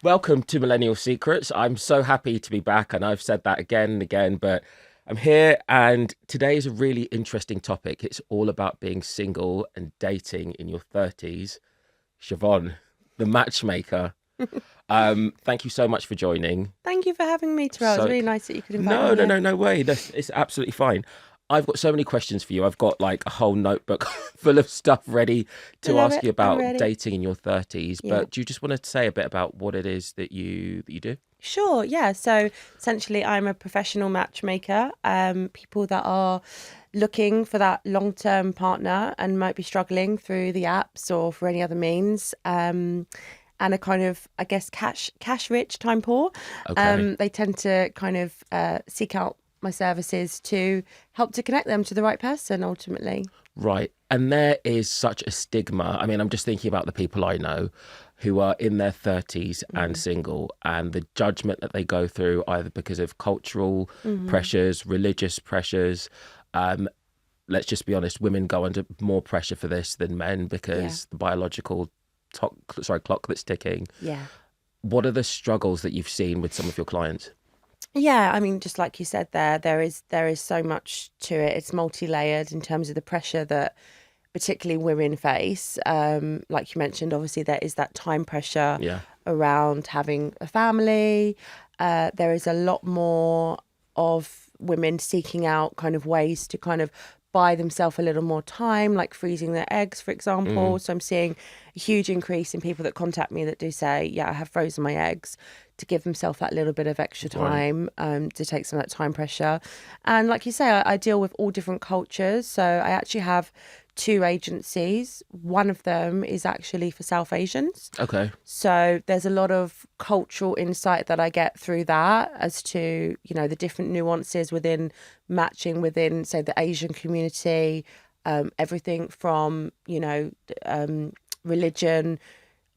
Welcome to Millennial Secrets. I'm so happy to be back, and I've said that again and again, but I'm here, and today is a really interesting topic. It's all about being single and dating in your 30s. Siobhan, the matchmaker. Thank you so much for joining. Thank you for having me, Terrell. It's really nice that you could invite me. No way. It's absolutely fine. I've got so many questions for you. I've got like a whole notebook full of stuff ready to ask you about dating in your 30s. Yeah. But do you just want to say a bit about what it is that you do? Sure, yeah. So essentially, I'm a professional matchmaker. People that are looking for that long-term partner and might be struggling through the apps or for any other means. And a kind of, I guess, cash rich, time poor. Okay. They tend to kind of seek out my services to help to connect them to the right person ultimately. Right. And there is such a stigma. I mean, I'm just thinking about the people I know who are in their 30s and single, and the judgment that they go through either because of cultural pressures, religious pressures. Let's just be honest, women go under more pressure for this than men because the biological clock that's ticking. Yeah. What are the struggles that you've seen with some of your clients? Yeah, I mean, just like you said there is so much to it. It's multi-layered in terms of the pressure that particularly women face. Like you mentioned, obviously there is that time pressure around having a family. There is a lot more of women seeking out kind of ways to kind of buy themselves a little more time, like freezing their eggs, for example. So I'm seeing a huge increase in people that contact me that do say, yeah, I have frozen my eggs, to give themselves that little bit of extra time, to take some of that time pressure. And like you say, I deal with all different cultures. So I actually have 2 agencies. One of them is actually for South Asians. Okay. So there's a lot of cultural insight that I get through that as to, you know, the different nuances within matching within, say, the Asian community, everything from, you know, religion.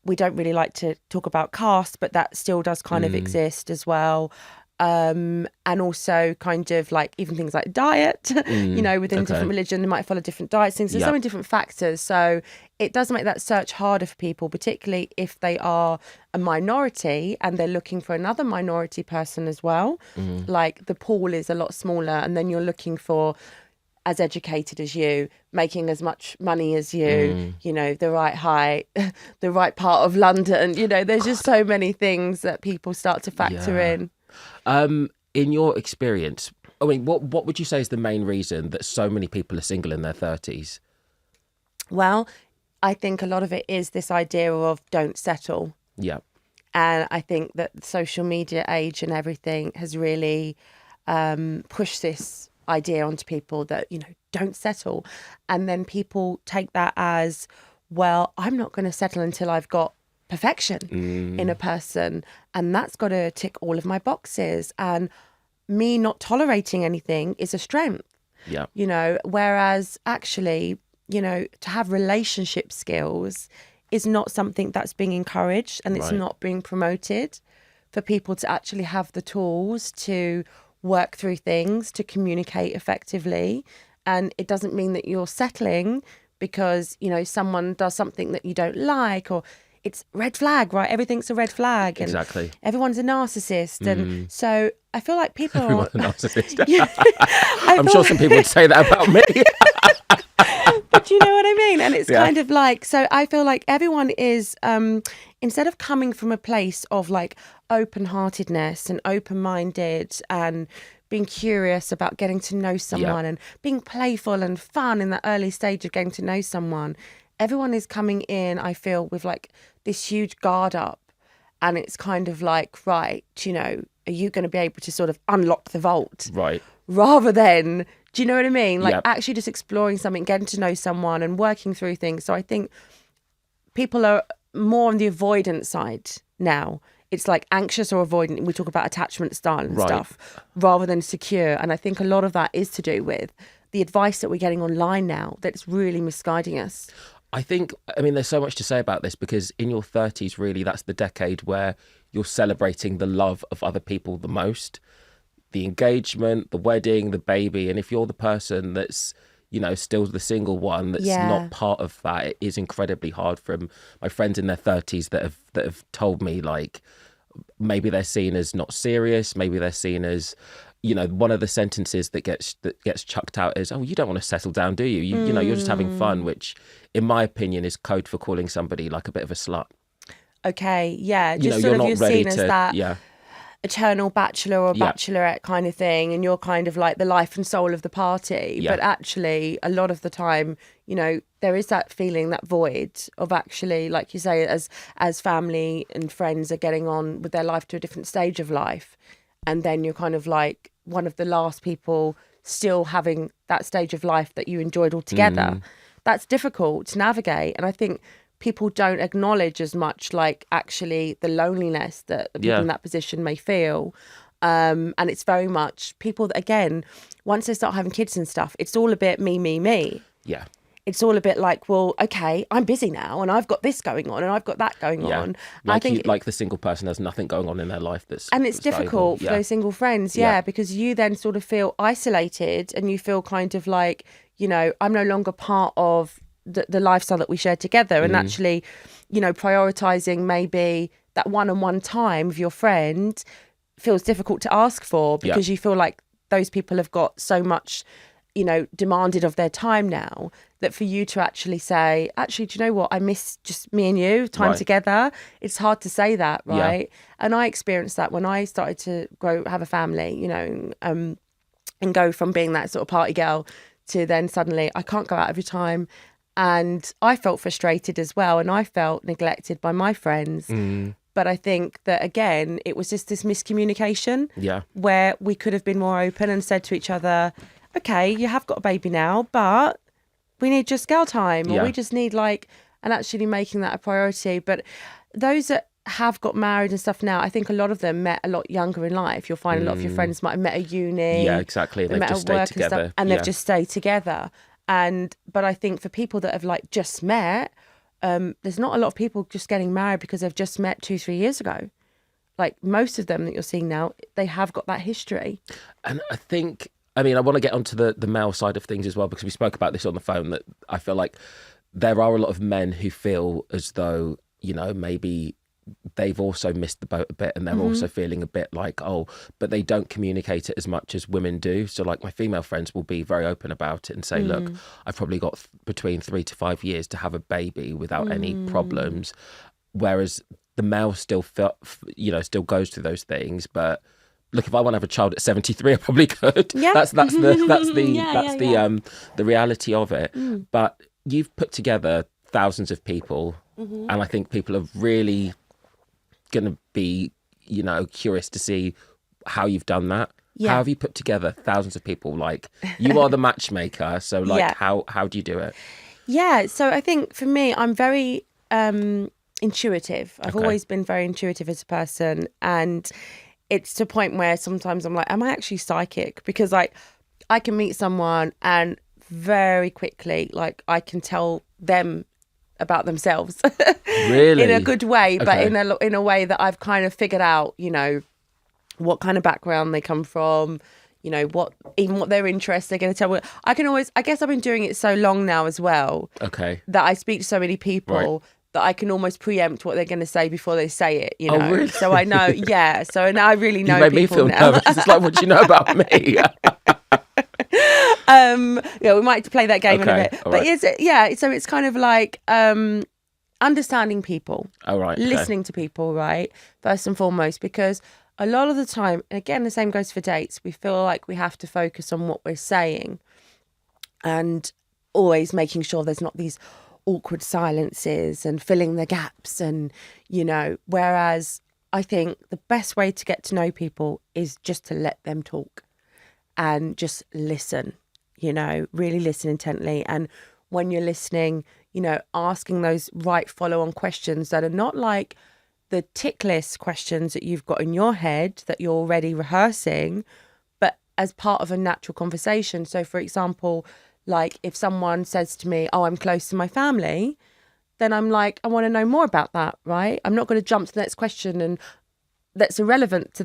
We don't really like to talk about caste, but that still does kind of exist as well. And also kind of like even things like diet, you know, within different religion, they might follow different diet things. There's so many different factors. So it does make that search harder for people, particularly if they are a minority and they're looking for another minority person as well. Like the pool is a lot smaller, and then you're looking for as educated as you, making as much money as you, you know, the right height, the right part of London. You know, there's just so many things that people start to factor in. In your experience, I mean, what would you say is the main reason that so many people are single in their 30s? Well, I think a lot of it is this idea of don't settle. Yeah. And I think that the social media age and everything has really pushed this idea onto people that, you know, don't settle. And then people take that as, well, I'm not going to settle until I've got perfection in a person, and that's got to tick all of my boxes, and me not tolerating anything is a strength. Yeah. You know, whereas actually, you know, to have relationship skills is not something that's being encouraged, and it's not being promoted for people to actually have the tools to work through things, to communicate effectively. And it doesn't mean that you're settling because, you know, someone does something that you don't like, or it's red flag, right? Everything's a red flag. And exactly. Everyone's a narcissist. And so I feel like people Everyone's a narcissist. I'm sure some people would say that about me. But you know what I mean? And it's kind of like, so I feel like everyone is, instead of coming from a place of like open-heartedness and open-minded and being curious about getting to know someone and being playful and fun in the early stage of getting to know someone, everyone is coming in, I feel, with like this huge guard up. And it's kind of like, right, you know, are you going to be able to sort of unlock the vault? Right. Rather than, do you know what I mean? Like actually just exploring something, getting to know someone and working through things. So I think people are more on the avoidance side now. It's like anxious or avoidant. We talk about attachment style and stuff rather than secure. And I think a lot of that is to do with the advice that we're getting online now that's really misguiding us. I think, I mean, there's so much to say about this because in your 30s, really, that's the decade where you're celebrating the love of other people the most. The engagement, the wedding, the baby. And if you're the person that's, you know, still the single one that's not part of that, it is incredibly hard. From my friends in their 30s that have told me, like, maybe they're seen as not serious. Maybe they're seen as, you know, one of the sentences that gets chucked out is, "Oh, you don't want to settle down, do you? You know, you're just having fun," which, in my opinion, is code for calling somebody like a bit of a slut. Okay, yeah, You just know, sort you're of not you're ready seen as to, that yeah, eternal bachelor or Yeah. bachelorette kind of thing, and you're kind of like the life and soul of the party. Yeah. But actually, a lot of the time, you know, there is that feeling, that void of actually, like you say, as family and friends are getting on with their life to a different stage of life, and then you're kind of like one of the last people still having that stage of life that you enjoyed altogether. That's difficult to navigate, and I think people don't acknowledge as much, like, actually the loneliness that the people Yeah. in that position may feel. And it's very much people that, again, once they start having kids and stuff, it's all a bit me. yeah, It's all a bit like, well, okay, I'm busy now and I've got this going on and I've got that going yeah. on. Like I think like the single person has nothing going on in their life and it's valuable. difficult for Yeah. those single friends, Yeah. because you then sort of feel isolated and you feel kind of like, you know, I'm no longer part of the lifestyle that we share together. And actually, you know, prioritizing maybe that one-on-one time with your friend feels difficult to ask for, because you feel like those people have got so much, you know, demanded of their time now, that for you to actually say, actually, do you know what, I miss just me and you, time Right. together. It's hard to say that, Yeah. right? And I experienced that when I started to have a family, you know, and go from being that sort of party girl to then suddenly I can't go out every time. And I felt frustrated as well, and I felt neglected by my friends. But I think that, again, it was just this miscommunication Yeah. where we could have been more open and said to each other, okay, you have got a baby now, but we need just girl time, or Yeah. we just need and actually making that a priority. But those that have got married and stuff now, I think a lot of them met a lot younger in life. You'll find a lot of your friends might have met at uni. Yeah, exactly. they They've met just at stayed work together. and Yeah. they've just stayed together. But I think for people that have just met, there's not a lot of people just getting married because they've just met 2-3 years ago. Like most of them that you're seeing now, they have got that history. And I think, I mean, I want to get onto the male side of things as well, because we spoke about this on the phone, that I feel like there are a lot of men who feel as though, you know, maybe they've also missed the boat a bit, and they're also feeling a bit like, oh, but they don't communicate it as much as women do. So like my female friends will be very open about it and say, look, I've probably got between 3 to 5 years to have a baby without any problems. Whereas the male still still goes through those things. But look, if I want to have a child at 73, I probably could. Yeah. That's the Yeah. the reality of it. But you've put together thousands of people, and I think people are really going to be, you know, curious to see how you've done that. Yeah. How have you put together thousands of people? Like, you are the matchmaker, so like, Yeah. how do you do it? Yeah, so I think for me, I'm very intuitive. I've Okay. always been very intuitive as a person, and it's to a point where sometimes I'm like, am I actually psychic? Because like I can meet someone and very quickly, like, I can tell them about themselves Really? in a good way, but Okay. in a way that I've kind of figured out, you know, what kind of background they come from, you know, what their interests they're going to tell. I guess I've been doing it so long now as well, Okay. that I speak to so many people that I can almost preempt what they're going to say before they say it, you know. Oh, really? So I know, yeah. So now I really know You made me people feel now. nervous. It's like, what do you know about me? Yeah, we might have to play that game in a Okay, bit. all But right. so it's kind of like understanding people, Oh, right. Okay. listening to people, right? First and foremost, because a lot of the time, and again, the same goes for dates, we feel like we have to focus on what we're saying and always making sure there's not these awkward silences and filling the gaps, and, you know, whereas I think the best way to get to know people is just to let them talk and just listen, you know, really listen intently. And when you're listening, you know, asking those right follow-on questions that are not like the tick list questions that you've got in your head that you're already rehearsing, but as part of a natural conversation. So, for example, like if someone says to me, oh, I'm close to my family, then I'm like, I want to know more about that, right? I'm not going to jump to the next question and that's irrelevant to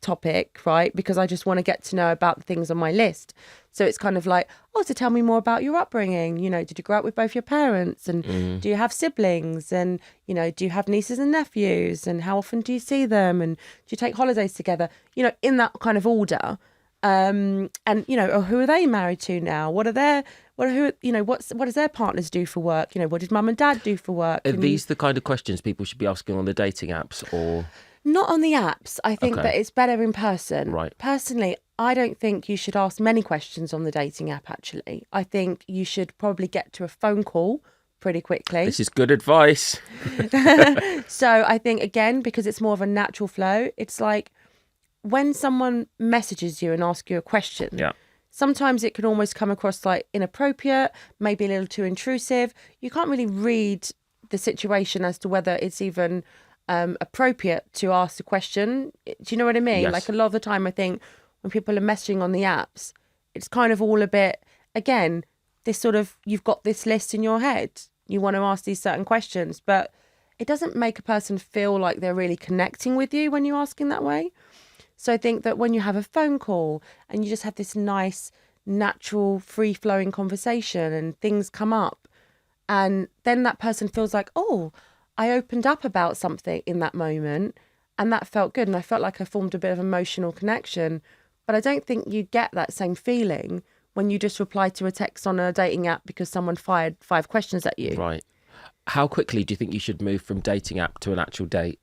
topic, right? Because I just want to get to know about the things on my list. So it's kind of like, oh, so tell me more about your upbringing. You know, did you grow up with both your parents? And do you have siblings? And, you know, do you have nieces and nephews? And how often do you see them? And do you take holidays together? You know, in that kind of order. And, you know, who are they married to now? What does their partners do for work? You know, what did mum and dad do for work? Are these the kind of questions people should be asking on the dating apps, or? Not on the apps. I think Okay. that it's better in person. Right. Personally, I don't think you should ask many questions on the dating app, actually. I think you should probably get to a phone call pretty quickly. This is good advice. So I think, again, because it's more of a natural flow, it's like when someone messages you and asks you a question, Yeah. sometimes it can almost come across like inappropriate, maybe a little too intrusive. You can't really read the situation as to whether it's even appropriate to ask the question. Do you know what I mean? Yes. Like a lot of the time, I think when people are messaging on the apps, it's kind of all a bit, again, this sort of, you've got this list in your head. You want to ask these certain questions, but it doesn't make a person feel like they're really connecting with you when you're asking that way. So I think that when you have a phone call and you just have this nice, natural, free-flowing conversation and things come up, and then that person feels like, oh, I opened up about something in that moment and that felt good. And I felt like I formed a bit of emotional connection. But I don't think you get that same feeling when you just reply to a text on a dating app because someone fired 5 questions at you. Right. How quickly do you think you should move from dating app to an actual date?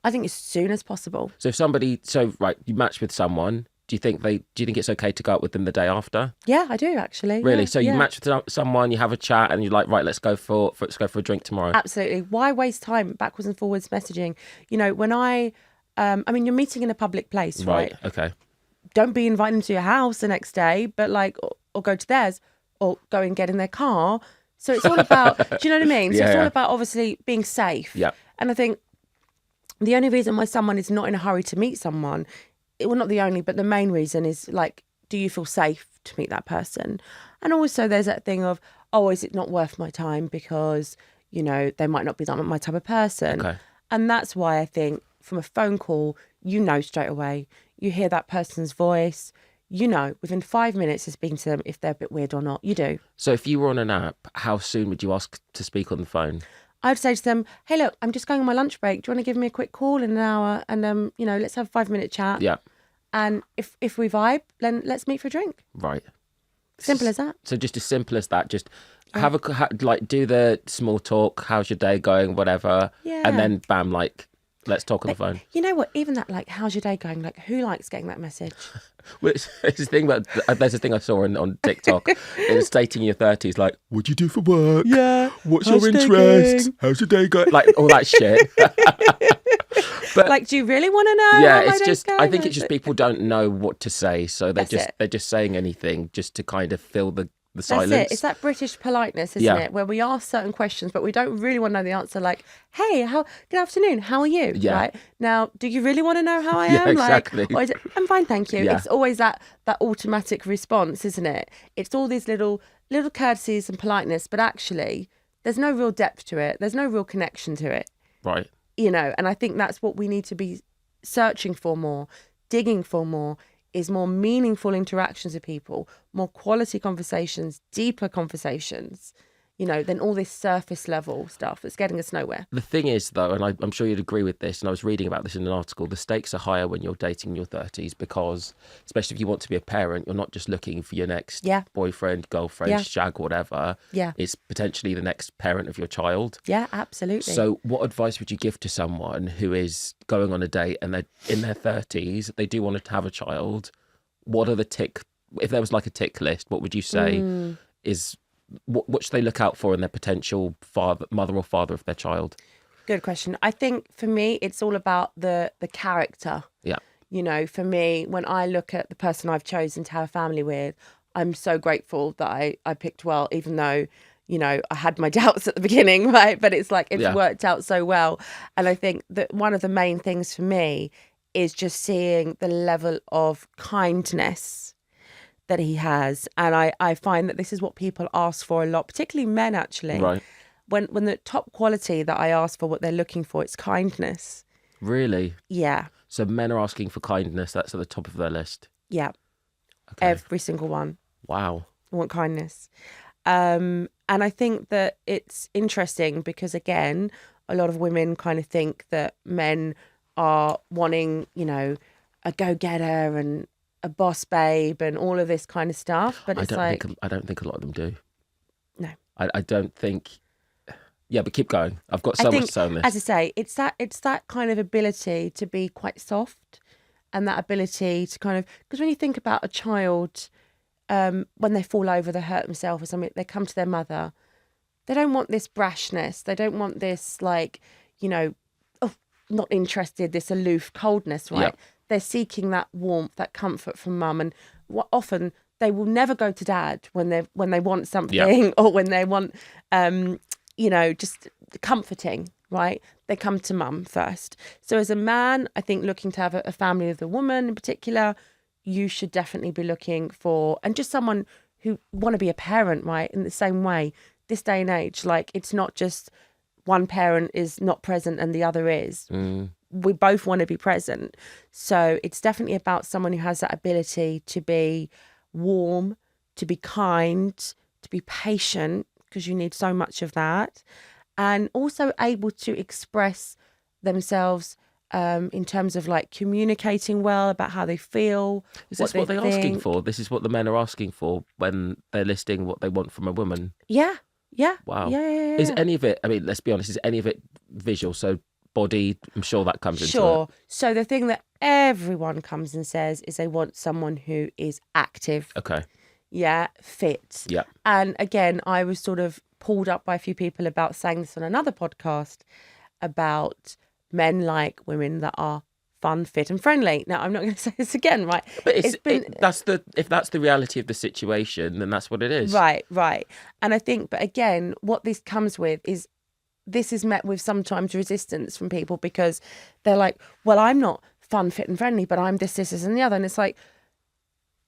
I think as soon as possible. So if you match with someone, do you think it's okay to go out with them the day after? Yeah, I do actually. Really? Yeah, So you yeah. match with someone, you have a chat, and you're like, right, let's go for a drink tomorrow. Absolutely. Why waste time backwards and forwards messaging? You know, when you're meeting in a public place, right? Okay. Don't be invited to your house the next day, but like, or go to theirs, or go and get in their car. So it's all about, do you know what I mean? So it's all about obviously being safe. Yeah. And I think the only reason why someone is not in a hurry to meet someone, well, not the only, but the main reason is like, do you feel safe to meet that person? And also there's that thing of, oh, is it not worth my time because, you know, they might not be my type of person. Okay. And that's why I think from a phone call, you know straight away, you hear that person's voice, you know, within 5 minutes of speaking to them if they're a bit weird or not. You do. So if you were on an app, how soon would you ask to speak on the phone? I'd say to them, hey, look, I'm just going on my lunch break. Do you want to give me a quick call in an hour? And, you know, let's have a 5-minute chat. Yeah. And if we vibe, then let's meet for a drink. Right. Simple as that. So just as simple as that, just do the small talk, how's your day going, whatever. Yeah. And then bam, like, let's talk on the phone. You know what? Even that, like, how's your day going? Like, who likes getting that message? Well, it's this thing there's a thing I saw on TikTok. It was stating in your 30s, like, what'd you do for work? Yeah. What's How's your your day interests? going? How's your day going? Like, all that shit. But Like, do you really want to know? yeah, how my it's day's just, going? I think it's just people don't know what to say. So they're just saying anything just to kind of fill the silence. That's it. It's that British politeness, isn't Yeah. it? Where we ask certain questions, but we don't really want to know the answer. Like, hey, good afternoon. How are you? Yeah. Right now, do you really want to know how I Yeah, am? exactly. Like, or is it, I'm fine, thank you. Yeah. It's always that automatic response, isn't it? It's all these little courtesies and politeness, but actually, there's no real depth to it. There's no real connection to it. Right. You know, and I think that's what we need to be searching for more, digging for more, is more meaningful interactions with people, more quality conversations, deeper conversations, you know, than all this surface level stuff that's getting us nowhere. The thing is, though, and I'm sure you'd agree with this, and I was reading about this in an article, the stakes are higher when you're dating in your 30s because, especially if you want to be a parent, you're not just looking for your next boyfriend, girlfriend, shag, whatever. Yeah. It's potentially the next parent of your child. Yeah, absolutely. So what advice would you give to someone who is going on a date and they're in their 30s, they do want to have a child? What are if there was like a tick list, what would you say is... What should they look out for in their potential mother or father of their child? Good question. I think for me, it's all about the character. Yeah. You know, for me, when I look at the person I've chosen to have a family with, I'm so grateful that I picked well, even though, you know, I had my doubts at the beginning, right? But it's like, it's worked out so well. And I think that one of the main things for me is just seeing the level of kindness that he has. And I find that this is what people ask for a lot, particularly men, actually. Right. When the top quality that I ask for, what they're looking for, it's kindness. Really? Yeah. So men are asking for kindness. That's at the top of their list. Yeah, Okay. every single one. Wow. I want kindness. And I think that it's interesting because, again, a lot of women kind of think that men are wanting, you know, a go-getter and a boss babe and all of this kind of stuff. But it's I don't think a lot of them do. No. I don't think. Yeah, but keep going. I've got I so think, much to say on this. as I say, it's that kind of ability to be quite soft, and that ability to kind of, because when you think about a child, when they fall over, they hurt themselves or something, they come to their mother. They don't want this brashness. They don't want this, like, you know, oh, not interested, this aloof coldness, right? Yeah. They're seeking that warmth, that comfort from mum, and what often they will never go to dad when they want something or when they want, you know, just comforting, right? They come to mum first. So as a man, I think looking to have a family with a woman in particular, you should definitely be looking for, and just someone who want to be a parent, right? In the same way, this day and age, like, it's not just one parent is not present and the other is. We both want to be present. So it's definitely about someone who has that ability to be warm, to be kind, to be patient, because you need so much of that, and also able to express themselves in terms of, like, communicating well about how they feel. Is this what they're asking for? This is what the men are asking for when they're listing what they want from a woman? Yeah. Wow. Yeah. Is any of it, I mean, let's be honest, is any of it visual? So body, I'm sure that comes into it. Sure. So the thing that everyone comes and says is they want someone who is active. Okay. Yeah, fit. Yeah. And again, I was sort of pulled up by a few people about saying this on another podcast about men like women that are fun, fit and friendly. Now, I'm not going to say this again, right? But if that's the reality of the situation, then that's what it is. Right. And I think, but again, what this comes with is, this is met with sometimes resistance from people because they're like, well, I'm not fun, fit and friendly, but I'm this, and the other. And it's like,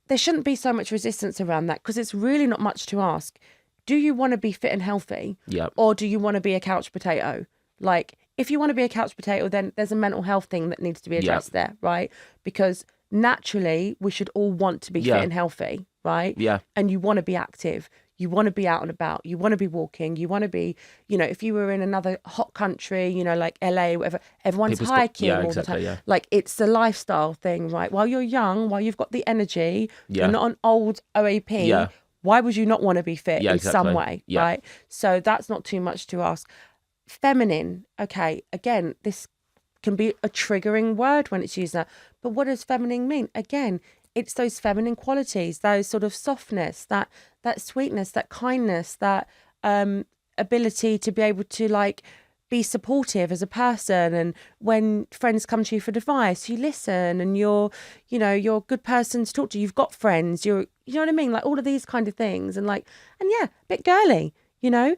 there shouldn't be so much resistance around that, because it's really not much to ask. Do you want to be fit and healthy? Yeah. Or do you want to be a couch potato? Like, if you want to be a couch potato, then there's a mental health thing that needs to be addressed there, right? Because naturally, we should all want to be fit and healthy, right? Yeah. And you want to be active. You want to be out and about. You want to be walking. You want to be, you know, if you were in another hot country, you know, like LA, whatever, everyone's hiking all the time. Yeah. Like, it's the lifestyle thing, right? While you're young, while you've got the energy, you're not an old OAP. Yeah. Why would you not want to be fit in some way, right? So that's not too much to ask. Feminine, okay, again, this can be a triggering word when it's used now, but what does feminine mean? Again, it's those feminine qualities, those sort of softness, that sweetness, that kindness, that ability to be able to, like, be supportive as a person, and when friends come to you for advice, you listen, and you're a good person to talk to. You've got friends, you know what I mean, like all of these kind of things, and yeah, a bit girly, you know.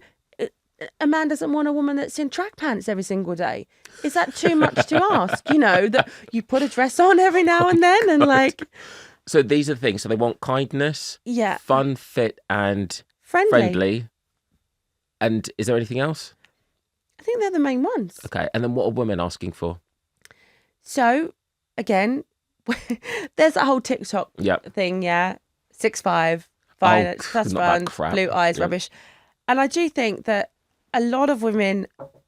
A man doesn't want a woman that's in track pants every single day. Is that too much to ask? You know, that you put a dress on every now and then, and like. So these are the things. So they want kindness, fun, fit, and friendly. And is there anything else? I think they're the main ones. Okay, and then what are women asking for? So again, there's that whole TikTok thing, 6'5", violence, plus buns, blue eyes, rubbish. And I do think that a lot of women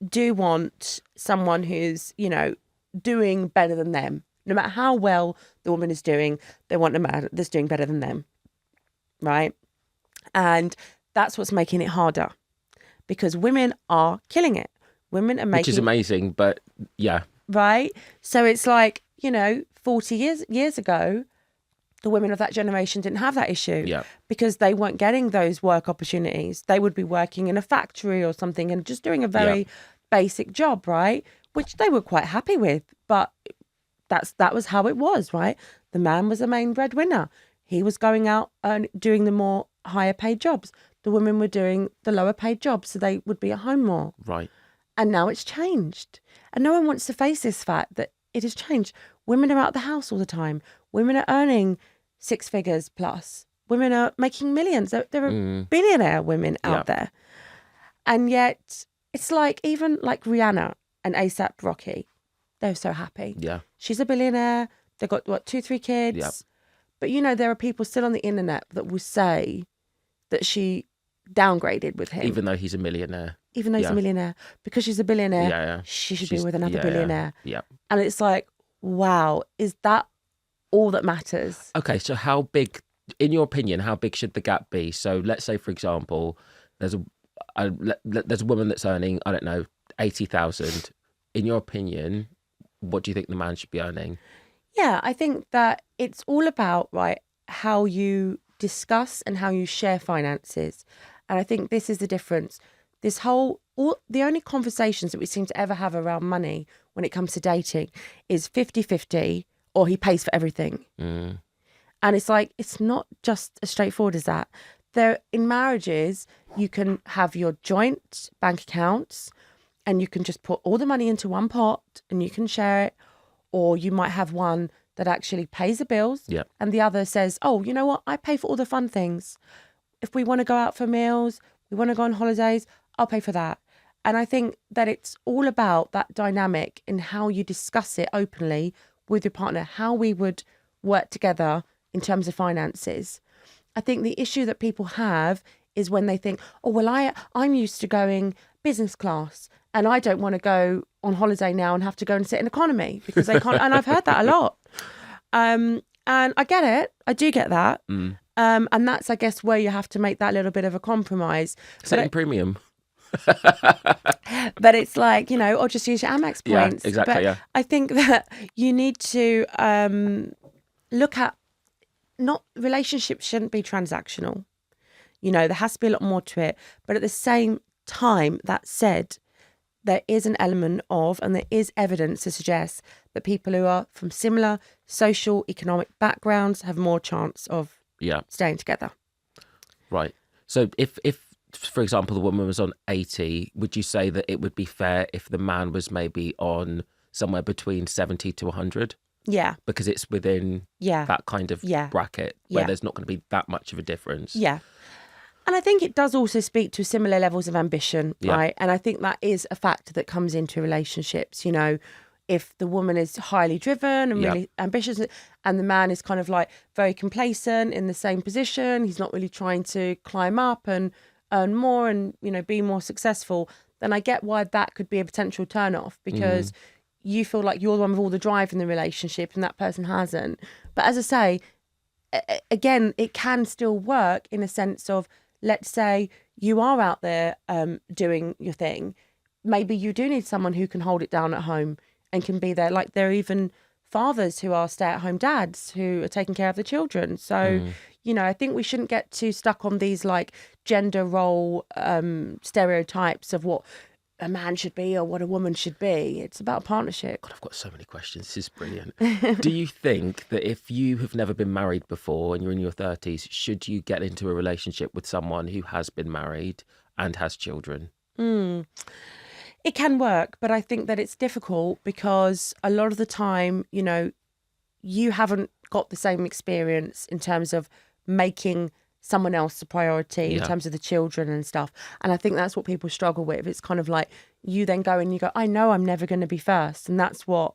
do want someone who's, you know, doing better than them. No matter how well the woman is doing, they want a man that's doing better than them, right? And that's what's making it harder, because women are killing it. Women are making... Which is amazing, but yeah. Right? So it's like, you know, 40 years ago, the women of that generation didn't have that issue because they weren't getting those work opportunities. They would be working in a factory or something and just doing a very basic job, right? Which they were quite happy with, but that was how it was, right? The man was the main breadwinner. He was going out and doing the more higher paid jobs. The women were doing the lower paid jobs, so they would be at home more. Right. And now it's changed. And no one wants to face this fact that it has changed. Women are out the house all the time. Women are earning 6 figures plus. Women are making millions. There are billionaire women out there. And yet it's like, even like Rihanna and A$AP Rocky, they're so happy. Yeah. She's a billionaire. They've got, what, 2-3 kids? Yeah. But, there are people still on the internet that will say that she downgraded with him. Even though he's a millionaire. Even though he's a millionaire. Because she's a billionaire, Yeah. she should be with another billionaire. Yeah. And it's like, wow, is that all that matters? Okay, so how big, in your opinion, how big should the gap be? So let's say, for example, there's a woman that's earning, I don't know, 80,000. In your opinion, what do you think the man should be earning? Yeah, I think that it's all about, right, how you discuss and how you share finances. And I think this is the difference. The only conversations that we seem to ever have around money when it comes to dating is 50-50 or he pays for everything. And it's like, it's not just as straightforward as that. In marriages, you can have your joint bank accounts and you can just put all the money into one pot and you can share it. Or you might have one that actually pays the bills and the other says, oh, you know what? I pay for all the fun things. If we want to go out for meals, we want to go on holidays, I'll pay for that. And I think that it's all about that dynamic and how you discuss it openly with your partner, how we would work together in terms of finances. I think the issue that people have is when they think, oh, well, I'm used to going business class and I don't want to go on holiday now and have to go and sit in economy because they can't. And I've heard that a lot. And I get it. I do get that. And that's, I guess, where you have to make that little bit of a compromise. Setting premium. But it's like, or just use your Amex points. Yeah, exactly, but I think that you need to look at, relationships shouldn't be transactional. There has to be a lot more to it. But at the same time, that said, there is an element of, and there is evidence to suggest that people who are from similar social, economic backgrounds have more chance of staying together. Right. So if, for example, the woman was on 80, would you say that it would be fair if the man was maybe on somewhere between 70 to 100? Yeah. Because it's within that kind of bracket where there's not going to be that much of a difference. Yeah. And I think it does also speak to similar levels of ambition, right? And I think that is a factor that comes into relationships. If the woman is highly driven and really ambitious and the man is kind of like very complacent in the same position, he's not really trying to climb up and earn more and, be more successful, then I get why that could be a potential turn-off because you feel like you're the one with all the drive in the relationship and that person hasn't. But as I say, again, it can still work in a sense of, let's say you are out there doing your thing. Maybe you do need someone who can hold it down at home and can be there. Like there are even fathers who are stay-at-home dads who are taking care of the children. So, I think we shouldn't get too stuck on these like gender role stereotypes of what a man should be or what a woman should be. It's about a partnership. God, I've got so many questions. This is brilliant. Do you think that if you have never been married before and you're in your 30s, should you get into a relationship with someone who has been married and has children? It can work, but I think that it's difficult because a lot of the time, you haven't got the same experience in terms of making someone else a priority in terms of the children and stuff. And I think that's what people struggle with. It's kind of like you then go and you go, I know I'm never going to be first. And that's what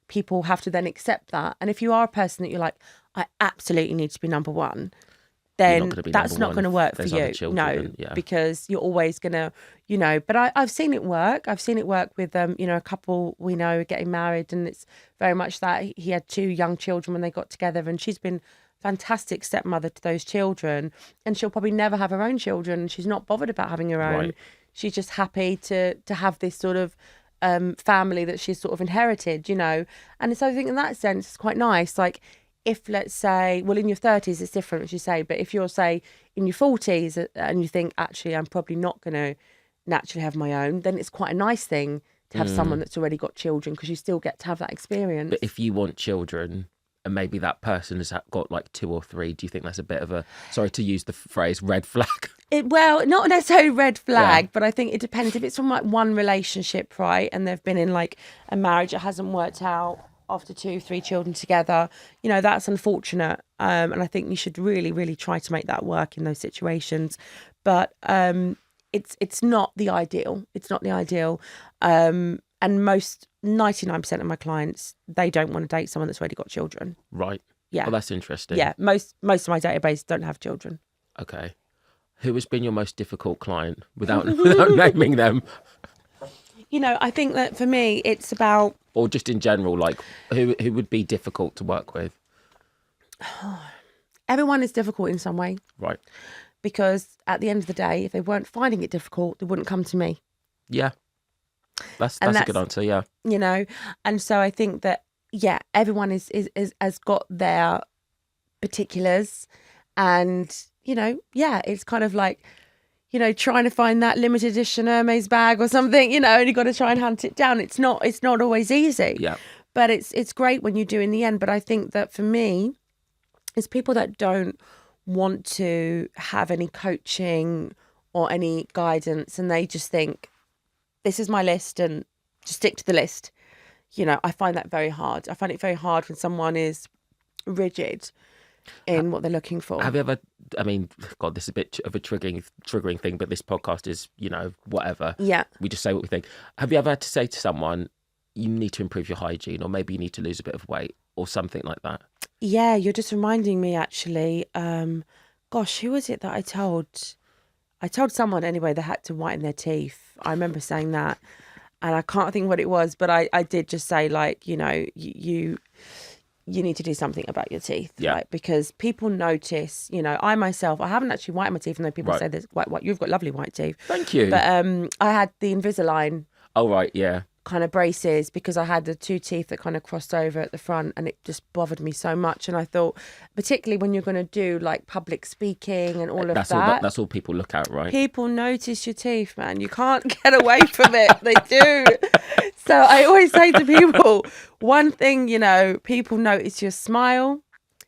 people have to then accept that. And if you are a person that you're like, I absolutely need to be number one, then that's not going to work for you. No, because you're always going to, but I've seen it work. I've seen it work with, a couple we know getting married, and it's very much that he had 2 young children when they got together, and she's been fantastic stepmother to those children, and she'll probably never have her own children. She's not bothered about having her own. Right. She's just happy to have this sort of family that she's sort of inherited, And so I think in that sense, it's quite nice. Like, if, let's say, well, in your 30s, it's different, as you say, but if you're, say, in your 40s and you think, actually, I'm probably not going to naturally have my own, then it's quite a nice thing to have someone that's already got children because you still get to have that experience. But if you want children and maybe that person has got like 2 or 3, do you think that's a bit of a, sorry to use the phrase, red flag? Well, not necessarily red flag, but I think it depends. If it's from like one relationship, right, and they've been in like a marriage that hasn't worked out after 2, 3 children together, that's unfortunate. And I think you should really, really try to make that work in those situations. But it's not the ideal. It's not the ideal. And And 99% of my clients, they don't want to date someone that's already got children. Right. Yeah. Well, that's interesting. Yeah. Most of my database don't have children. Okay. Who has been your most difficult client without naming them? You know, I think that for me, it's about... Or just in general, like who would be difficult to work with? Everyone is difficult in some way. Right. Because at the end of the day, if they weren't finding it difficult, they wouldn't come to me. Yeah. That's a good answer, yeah. You know, and so I think that, yeah, everyone has got their particulars, and, you know, yeah, it's kind of like, you know, trying to find that limited edition Hermes bag or something, you know, and you've got to try and hunt it down. It's not always easy. Yeah. But it's great when you do in the end. But I think that for me, it's people that don't want to have any coaching or any guidance, and they just think, this is my list and just stick to the list. You know, I find that very hard. I find it very hard when someone is rigid in what they're looking for. Have you ever, I mean, God, this is a bit of a triggering thing, but this podcast is, you know, whatever. Yeah. We just say what we think. Have you ever had to say to someone, you need to improve your hygiene, or maybe you need to lose a bit of weight, or something like that? Yeah, you're just reminding me, actually. Gosh, who was it that I told? I told someone anyway they had to whiten their teeth. I remember saying that, and I can't think what it was, but I did just say, like, you know, you need to do something about your teeth, right? Because people notice, you know, I myself, I haven't actually whitened my teeth, even though people say there's white, you've got lovely white teeth. Thank you. But I had the Invisalign. Oh, right, yeah. Kind of braces, because I had the two teeth that kind of crossed over at the front, and it just bothered me so much. And I thought, particularly when you're going to do like public speaking and all of that, that's all people look at, right? People notice your teeth, man. You can't get away from it. They do. So I always say to people, one thing, you know, people notice your smile,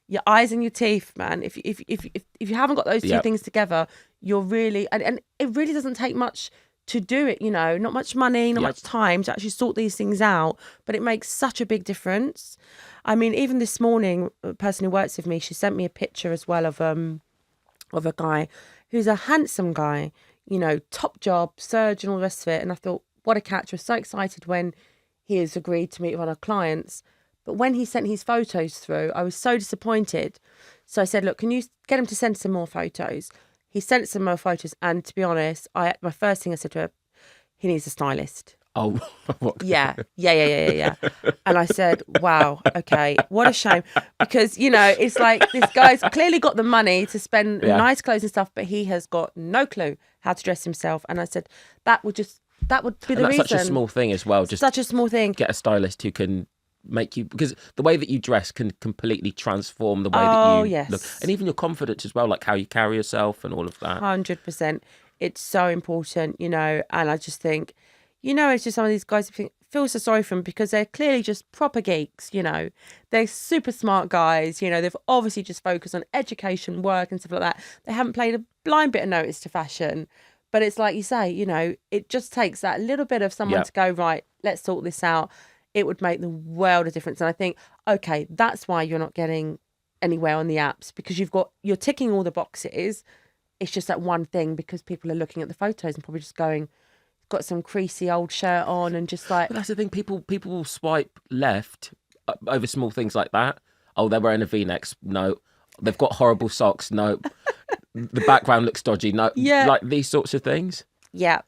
your eyes, and your teeth, man. If you haven't got those two things together, you're really, and it really doesn't take much to do it, you know, not much money, not much time to actually sort these things out, but it makes such a big difference. I mean, even this morning, a person who works with me, she sent me a picture as well of a guy who's a handsome guy, you know, top job, surgeon, all the rest of it. And I thought, what a catch. I was so excited when he has agreed to meet with one of our clients. But when he sent his photos through, I was so disappointed. So I said, look, can you get him to send some more photos? He sent some more photos, and to be honest, my first thing I said to her, he needs a stylist. Oh, what? Yeah. And I said, wow, okay, what a shame. Because, you know, it's like this guy's clearly got the money to spend nice clothes and stuff, but he has got no clue how to dress himself. And I said, that would be the reason. That's such a small thing as well. Just such a small thing. Get a stylist who can make you, because the way that you dress can completely transform the way that you look, and even your confidence as well, like how you carry yourself and all of that. 100%. It's so important, you know. And I just think, you know, it's just some of these guys feel so sorry for them, because they're clearly just proper geeks, you know. They're super smart guys, you know. They've obviously just focused on education, work and stuff like that. They haven't played a blind bit of notice to fashion. But it's like you say, you know, it just takes that little bit of someone to go, right, let's sort this out. It would make the world of difference. And I think, okay, that's why you're not getting anywhere on the apps, because you're ticking all the boxes. It's just that one thing, because people are looking at the photos and probably just going, got some creasy old shirt on, and just like... But that's the thing, people will swipe left over small things like that. Oh, they're wearing a V-neck. No. They've got horrible socks. No. The background looks dodgy. No. Yeah. Like these sorts of things. Yeah.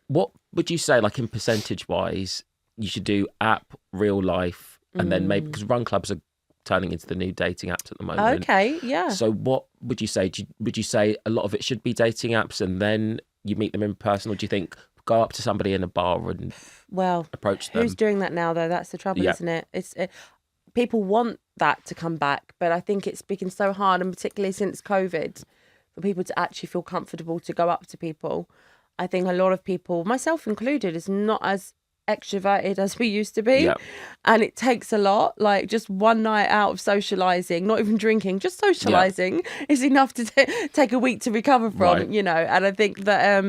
What would you say, like in percentage-wise, you should do app, real life, and then maybe, because run clubs are turning into the new dating apps at the moment. Okay, yeah. So what would you say? Would you say a lot of it should be dating apps and then you meet them in person, or do you think go up to somebody in a bar and approach them? Who's doing that now, though? That's the trouble, isn't it? People want that to come back, but I think it's become so hard, and particularly since COVID, for people to actually feel comfortable to go up to people. I think a lot of people, myself included, is not as extroverted as we used to be, and it takes a lot. Like just one night out of socializing, not even drinking, just socializing is enough to take a week to recover from, you know. And I think that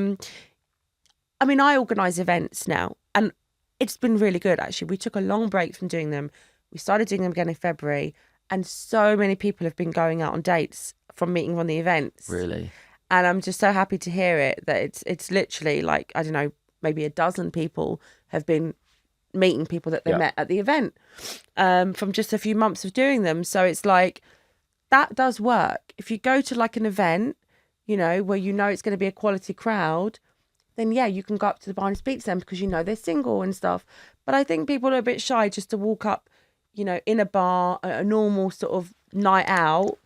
I mean, I organize events now, and it's been really good, actually. We took a long break from doing them. We started doing them again in February, and so many people have been going out on dates from meeting on the events. Really? And I'm just so happy to hear it, that it's literally like, I don't know, maybe a dozen people have been meeting people that they met at the event from just a few months of doing them. So it's like, that does work. If you go to like an event, you know, where you know it's going to be a quality crowd, then yeah, you can go up to the bar and speak to them because you know they're single and stuff. But I think people are a bit shy just to walk up, you know, in a bar, a normal sort of night out,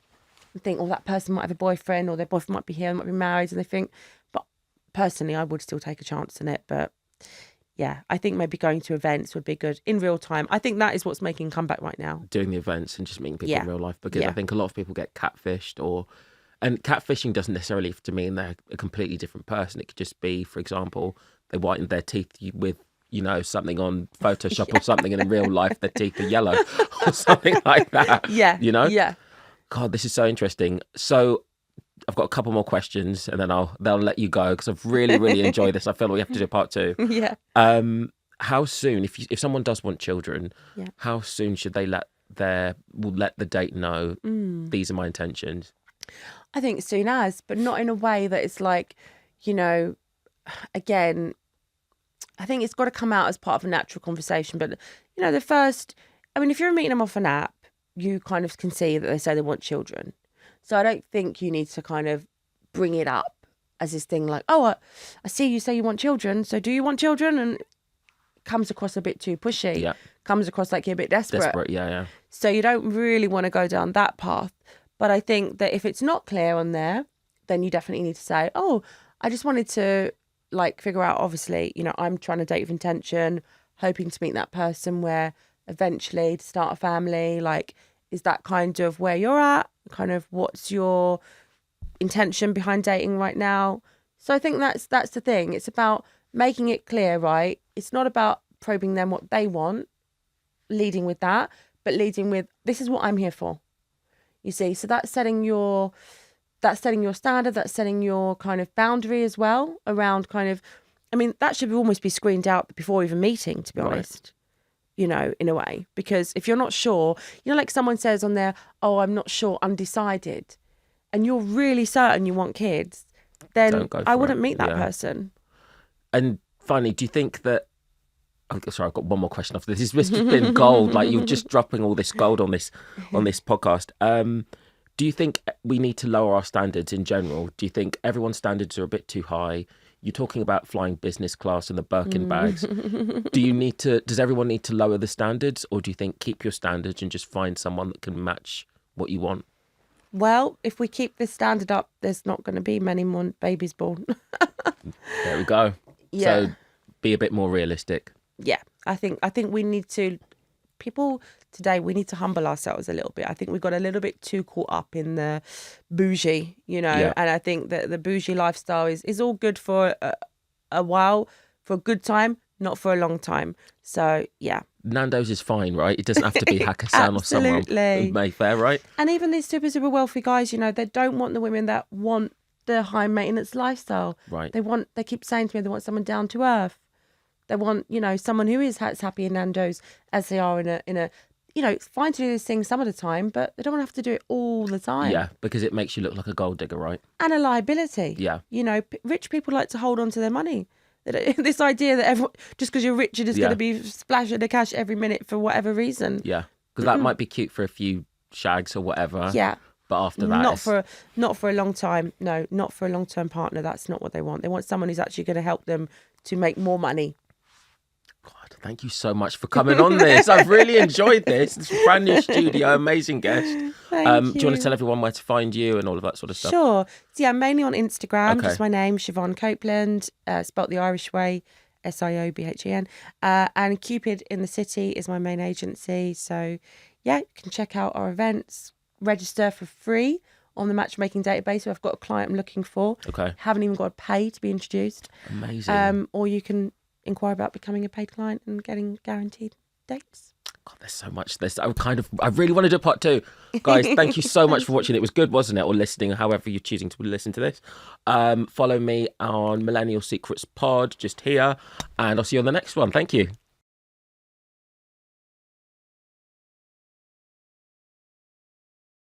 and think, oh, that person might have a boyfriend, or their boyfriend might be here, might be married, and they think. But personally, I would still take a chance in it. But yeah, I think maybe going to events would be good in real time. I think that is what's making a comeback right now. Doing the events and just meeting people in real life, because I think a lot of people get catfished, and catfishing doesn't necessarily have to mean they're a completely different person. It could just be, for example, they whitened their teeth with, you know, something on Photoshop or something, and in real life their teeth are yellow or something like that. Yeah. You know? Yeah. God, this is so interesting. So I've got a couple more questions and then they'll let you go, because I've really, really enjoyed this. I feel like we have to do part 2. Yeah. How soon, if someone does want children, how soon should they let the date know these are my intentions? I think soon as, but not in a way that it's like, you know, again, I think it's got to come out as part of a natural conversation. But, you know, if you're meeting them off an app, you kind of can see that they say they want children. So I don't think you need to kind of bring it up as this thing like, oh, I see you say you want children, so do you want children? And it comes across a bit too pushy. Yeah. Comes across like you're a bit desperate. Yeah. So you don't really want to go down that path. But I think that if it's not clear on there, then you definitely need to say, oh, I just wanted to like figure out, obviously, you know, I'm trying to date with intention, hoping to meet that person where eventually to start a family. Like, is that kind of where you're at? Kind of what's your intention behind dating right now? So I think that's the thing. It's about making it clear, right? It's not about probing them what they want, leading with that, but leading with, this is what I'm here for. You see, so that's setting your standard, that's setting your kind of boundary as well around kind of, I mean, that should almost be screened out before even meeting, to be honest, you know, in a way. Because if you're not sure, you know, like someone says on there, oh, I'm not sure, undecided, and you're really certain you want kids, then I wouldn't meet that person. And finally, do you think that, sorry, I've got one more question after this. It's just been gold. Like, you're just dropping all this gold on this podcast. Do you think we need to lower our standards in general? Do you think everyone's standards are a bit too high? You're talking about flying business class and the Birkin bags. Does everyone need to lower the standards, or do you think keep your standards and just find someone that can match what you want? Well, if we keep this standard up, there's not going to be many more babies born. There we go. Yeah. So be a bit more realistic. Yeah, I think we need to, people today, we need to humble ourselves a little bit. I think we got a little bit too caught up in the bougie, you know, and I think that the bougie lifestyle is all good for a while, for a good time, not for a long time. So, yeah. Nando's is fine, right? It doesn't have to be Hakkasan or someone in Mayfair, right? And even these super, super wealthy guys, you know, they don't want the women that want the high maintenance lifestyle. Right. They keep saying to me they want someone down to earth. They want, you know, someone who is as happy in Nando's as they are in a, you know, it's fine to do this thing some of the time, but they don't want to have to do it all the time. Yeah, because it makes you look like a gold digger, right? And a liability. Yeah. You know, rich people like to hold on to their money. This idea that everyone, just because you're rich, you're just going to be splashing the cash every minute for whatever reason. Yeah, because that might be cute for a few shags or whatever. Yeah. But after that, not for a long time. No, not for a long-term partner. That's not what they want. They want someone who's actually going to help them to make more money. God, thank you so much for coming on this. I've really enjoyed this. It's a brand new studio, amazing guest. Thank you. Do you want to tell everyone where to find you and all of that sort of stuff? Sure. So yeah, mainly on Instagram, just my name, SIOBHAN Copeland, spelt the Irish way, SIOBHAN. And Cupid in the City is my main agency. So yeah, you can check out our events, register for free on the matchmaking database. I've got a client I'm looking for. Okay. Haven't even got to pay to be introduced. Amazing. Or you can inquire about becoming a paid client and getting guaranteed dates. God, there's so much. I really want to do part 2. Guys, thank you so much for watching. It was good, wasn't it? Or listening, however you're choosing to listen to this. Follow me on Millennial Secrets Pod, just here. And I'll see you on the next one. Thank you.